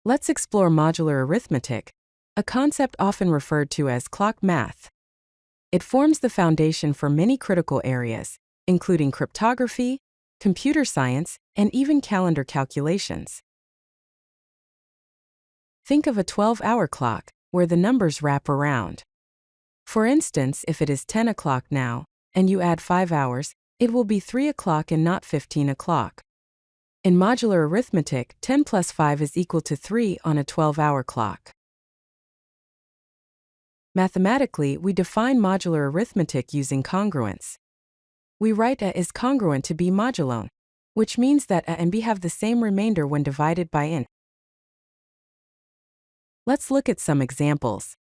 Let's explore modular arithmetic, a concept often referred to as clock math. It forms the foundation for many critical areas, including cryptography, computer science, and even calendar calculations. Think of a 12-hour clock, where the numbers wrap around. For instance, if it is 10 o'clock now, and you add 5 hours, it will be 3 o'clock and not 15 o'clock. In modular arithmetic, 10 plus 5 is equal to 3 on a 12-hour clock. Mathematically, we define modular arithmetic using congruence. We write A is congruent to B modulon, which means that A and B have the same remainder when divided by n. Let's look at some examples.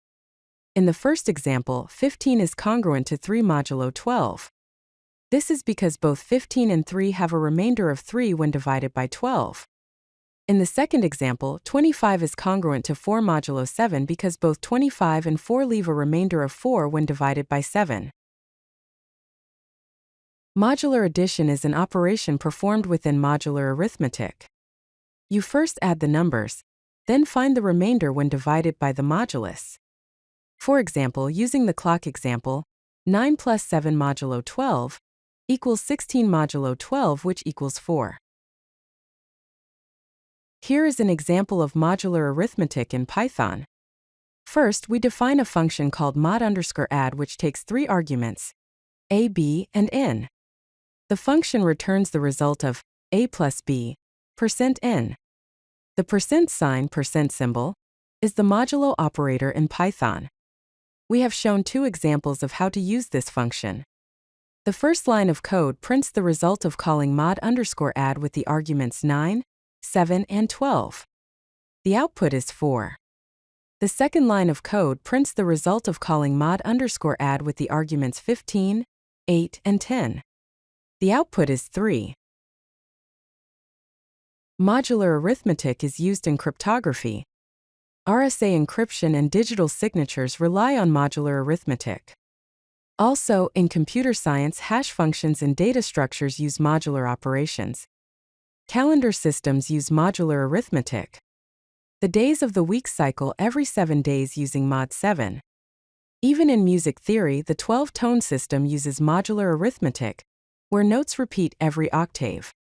In the first example, 15 is congruent to 3 modulo 12. This is because both 15 and 3 have a remainder of 3 when divided by 12. In the second example, 25 is congruent to 4 modulo 7 because both 25 and 4 leave a remainder of 4 when divided by 7. Modular addition is an operation performed within modular arithmetic. You first add the numbers, then find the remainder when divided by the modulus. For example, using the clock example, 9 plus 7 modulo 12 equals 16 modulo 12, which equals 4. Here is an example of modular arithmetic in Python. First, we define a function called mod_add which takes 3 arguments, a, b, and n. The function returns the result of a plus b, %n. The % symbol is the modulo operator in Python. We have shown 2 examples of how to use this function. The first line of code prints the result of calling mod_add with the arguments 9, 7, and 12. The output is 4. The second line of code prints the result of calling mod_add with the arguments 15, 8, and 10. The output is 3. Modular arithmetic is used in cryptography. RSA encryption and digital signatures rely on modular arithmetic. Also, in computer science, hash functions and data structures use modular operations. Calendar systems use modular arithmetic. The days of the week cycle every 7 days using mod 7. Even in music theory, the 12-tone system uses modular arithmetic, where notes repeat every octave.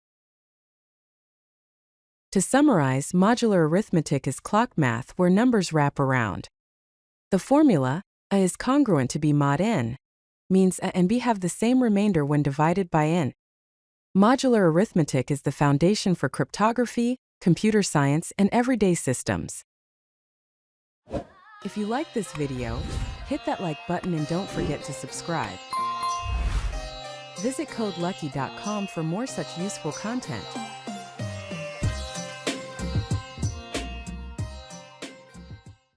To summarize, modular arithmetic is clock math where numbers wrap around. The formula, A is congruent to B mod n, means A and B have the same remainder when divided by n. Modular arithmetic is the foundation for cryptography, computer science, and everyday systems. If you like this video, hit that like button and don't forget to subscribe. Visit CodeLucky.com for more such useful content.